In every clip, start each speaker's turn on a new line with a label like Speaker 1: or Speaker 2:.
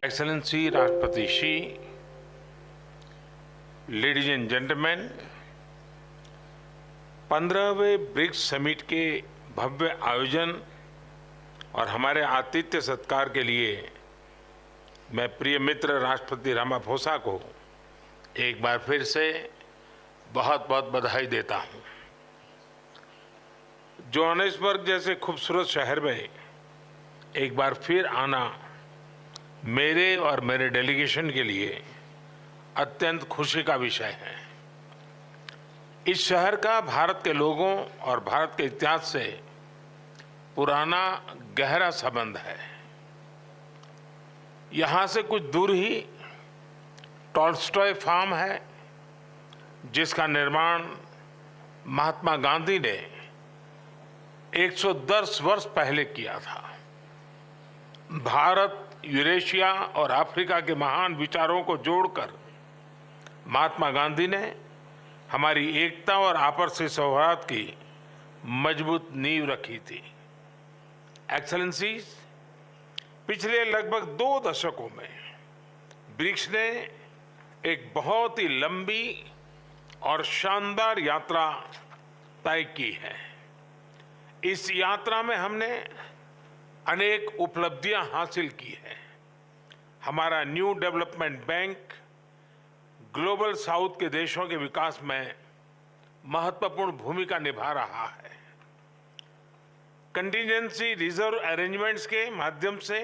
Speaker 1: Excellency Rashtrapati Shi, ladies and gentlemen, 15वें BRICS summit के भव्य आयोजन और हमारे आतिथ्य सत्कार के लिए मैं प्रिय मित्र राष्ट्रपति रामाफोसा को एक बार फिर से बहुत बहुत बधाई देता हूं। जोहानिसबर्ग जैसे खूबसूरत शहर में एक बार फिर आना मेरे और मेरे डेलीगेशन के लिए अत्यंत खुशी का विषय है। इस शहर का भारत के लोगों और भारत के इतिहास से पुराना गहरा संबंध है। यहाँ से कुछ दूर ही टॉल्स्टॉय फार्म है, जिसका निर्माण महात्मा गांधी ने 110 वर्ष पहले किया था। भारत, यूरेशिया और अफ्रीका के महान विचारों को जोड़कर महात्मा गांधी ने हमारी एकता और आपसी सौहार्द की मजबूत नींव रखी थी। एक्सेलेंसीज, पिछले लगभग 2 दशकों में ब्रिक्स ने एक बहुत ही लंबी और शानदार यात्रा तय की है। इस यात्रा में हमने अनेक उपलब्धियां हासिल की हैं। हमारा new development bank global south के देशों के विकास में महत्वपूर्ण भूमिका निभा रहा है। कंटिजेंसी रिजर्व अरेंजमेंट्स के माध्यम से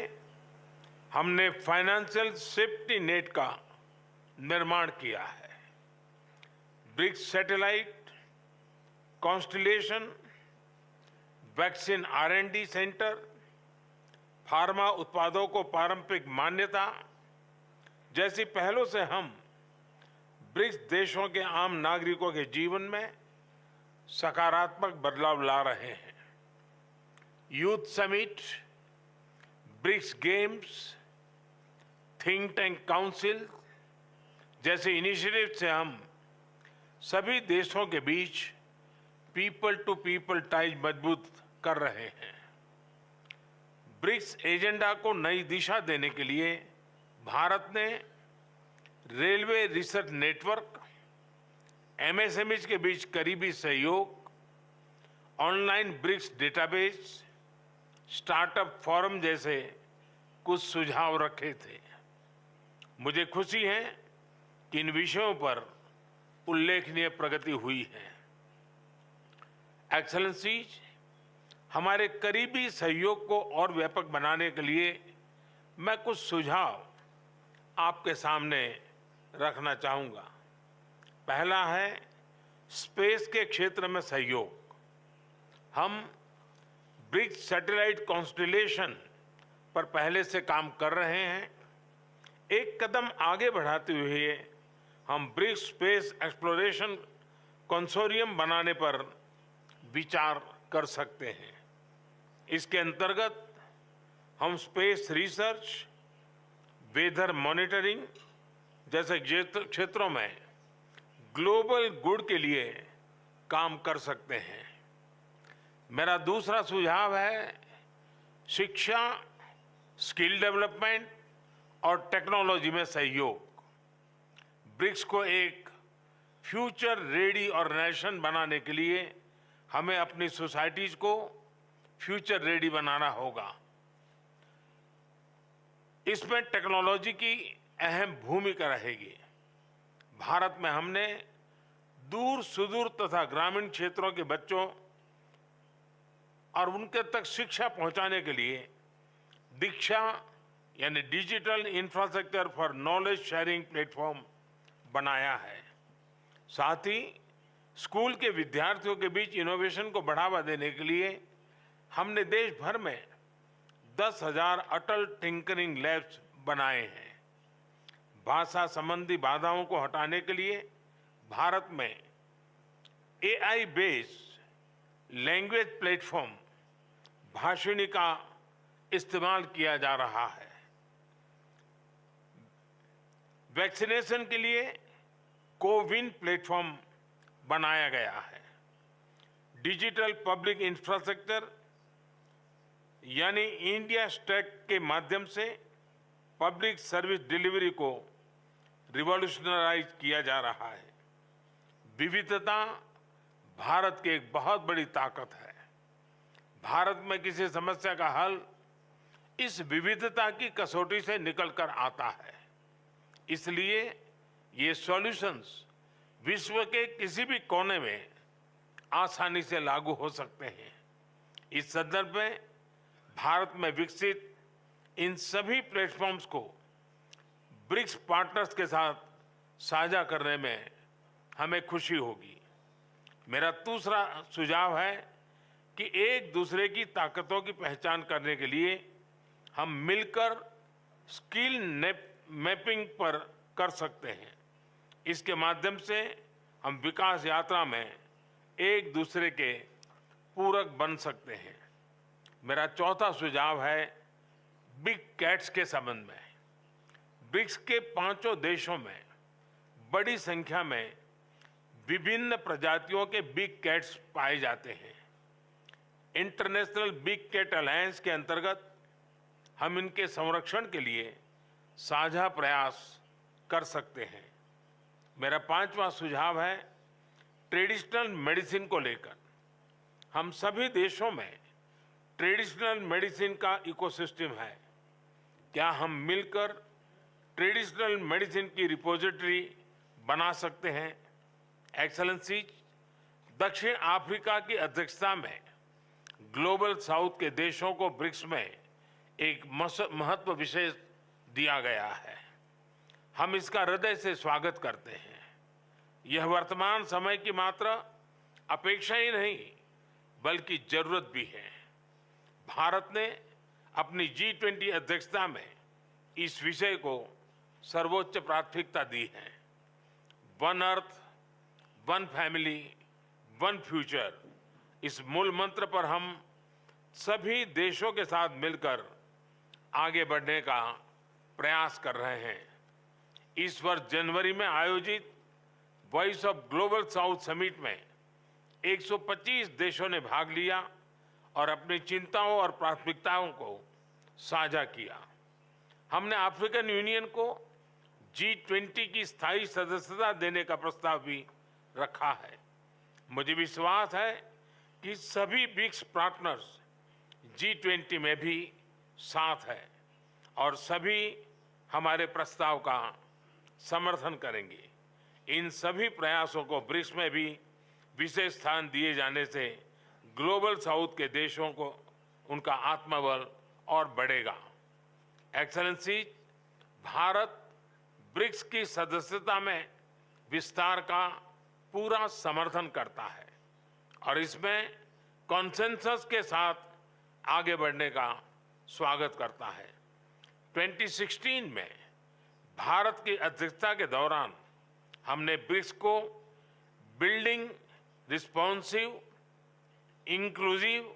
Speaker 1: हमने फाइनेंशियल सेफ्टी नेट का निर्माण किया है। BRICS satellite constellation, vaccine R&D centre, pharma उत्पादों को पारंपरिक मान्यता जैसी पहलों से हम ब्रिक्स देशों के आम नागरिकों के जीवन में सकारात्मक बदलाव ला रहे हैं। Youth summit, BRICS games, think tank council जैसे इनिशिएटिव से हम सभी देशों के बीच पीपल टू पीपल टाइज मजबूत कर रहे हैं। ब्रिक्स एजेंडा को नई दिशा देने के लिए भारत ने रेलवे रिसर्च नेटवर्क, MSMEs के बीच करीबी सहयोग, online BRICS database, startup forum जैसे कुछ सुझाव रखे थे। मुझे खुशी है कि इन विषयों पर उल्लेखनीय प्रगति हुई है। एक्सेलेंसीज, हमारे करीबी सहयोग को और व्यापक बनाने के लिए मैं कुछ सुझाव आपके सामने रखना चाहूँगा। पहला है स्पेस के क्षेत्र में सहयोग। हम ब्रिक्स सैटेलाइट कॉन्स्टिलेशन पर पहले से काम कर रहे हैं। एक कदम आगे बढ़ाते हुए हम ब्रिक्स स्पेस एक्सप्लोरेशन कंसोरियम बनाने पर विचार कर सकते हैं। इसके अंतर्गत हम स्पेस रिसर्च, वेदर मॉनिटरिंग जैसे क्षेत्रों में ग्लोबल गुड के लिए काम कर सकते हैं। मेरा दूसरा सुझाव है शिक्षा, स्किल डेवलपमेंट और टेक्नोलॉजी में सहयोग। ब्रिक्स को एक फ्यूचर रेडी ऑर्गेनाइजेशन बनाने के लिए हमें अपनी सोसाइटीज को फ्यूचर रेडी बनाना होगा। इसमें टेक्नोलॉजी की अहम भूमिका रहेगी। भारत में हमने दूर सुदूर तथा ग्रामीण क्षेत्रों के बच्चों और उनके तक शिक्षा पहुंचाने के लिए दीक्षा यानी digital infrastructure for knowledge sharing platform बनाया है। साथ ही स्कूल के विद्यार्थियों के बीच इनोवेशन को बढ़ावा देने के लिए हमने देश भर में 10,000 अटल टिंकरिंग लैब्स बनाए हैं। भाषा संबंधी बाधाओं को हटाने के लिए भारत में AI based language platform Bhashini का इस्तेमाल किया जा रहा है। वैक्सीनेशन के लिए कोविन प्लेटफॉर्म बनाया गया है। डिजिटल पब्लिक इंफ्रास्ट्रक्चर यानी इंडिया स्टैक के माध्यम से पब्लिक सर्विस डिलीवरी को रिवॉल्यूशनराइज किया जा रहा है। विविधता भारत की एक बहुत बड़ी ताकत है। भारत में किसी समस्या का हल इस विविधता की कसौटी से निकलकर आता है। इसलिए ये सॉल्यूशंस विश्व के किसी भी कोने में आसानी से लागू हो सकते हैं। इस संदर्भ में भारत में विकसित इन सभी प्लेटफॉर्म्स को ब्रिक्स पार्टनर्स के साथ साझा करने में हमें खुशी होगी। मेरा दूसरा सुझाव है कि एक दूसरे की ताकतों की पहचान करने के लिए हम मिलकर स्किल मैपिंग पर कर सकते हैं। इसके माध्यम से हम विकास यात्रा में एक दूसरे के पूरक बन सकते हैं। मेरा चौथा सुझाव है बिग कैट्स के संबंध में। ब्रिक्स के 5 देशों में बड़ी संख्या में विभिन्न प्रजातियों के बिग कैट्स पाए जाते हैं। इंटरनेशनल बिग कैट अलायंस के अंतर्गत हम इनके संरक्षण के लिए साझा प्रयास कर सकते हैं। मेरा 5वां सुझाव है ट्रेडिशनल मेडिसिन को लेकर। हम सभी देशों में ट्रेडिशनल मेडिसिन का इकोसिस्टम है। क्या हम मिलकर ट्रेडिशनल मेडिसिन की रिपोजिटरी बना सकते हैं? एक्सेलेंसी, दक्षिण अफ्रीका की अध्यक्षता में ग्लोबल साउथ के देशों को ब्रिक्स में एक महत्व विशेष दिया गया है। हम इसका हृदय से स्वागत करते हैं। यह वर्तमान समय की मात्र अपेक्षा ही नहीं बल्कि जरूरत भी है। भारत ने अपनी G20 अध्यक्षता में इस विषय को सर्वोच्च प्राथमिकता दी है। One earth, one family, one future, इस मूल मंत्र पर हम सभी देशों के साथ मिलकर आगे बढ़ने का प्रयास कर रहे हैं। इस वर्ष जनवरी में आयोजित voice of global south summit में 125 देशों ने भाग लिया और अपनी चिंताओं और प्राथमिकताओं को साझा किया। हमने अफ्रीकन यूनियन को G20 की स्थायी सदस्यता देने का प्रस्ताव भी रखा है। मुझे विश्वास है कि सभी ब्रिक्स पार्टनर्स G20 में भी साथ है और सभी हमारे प्रस्ताव का समर्थन करेंगे। इन सभी प्रयासों को ब्रिक्स में भी विशेष स्थान दिए जाने से ग्लोबल साउथ के देशों को उनका आत्मबल और बढ़ेगा। एक्सेलेंसी, भारत ब्रिक्स की सदस्यता में विस्तार का पूरा समर्थन करता है और इसमें कॉन्सेंसस के साथ आगे बढ़ने का स्वागत करता है। 2016 में भारत की अध्यक्षता के दौरान हमने ब्रिक्स को building responsive, inclusive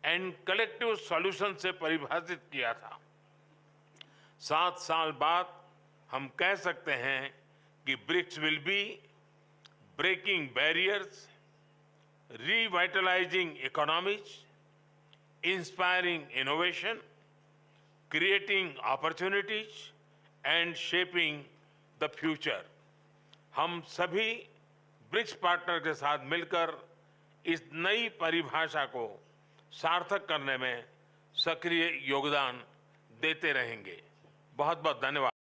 Speaker 1: and collective solution से परिभाषित किया था। 7 साल बाद हम कह सकते हैं कि BRICS will be breaking barriers, revitalizing economies, inspiring innovation, creating opportunities and shaping the future. हम सभी ब्रिक्स पार्टनर के साथ मिलकर इस नई परिभाषा को सार्थक करने में सक्रिय योगदान देते रहेंगे। बहुत बहुत धन्यवाद।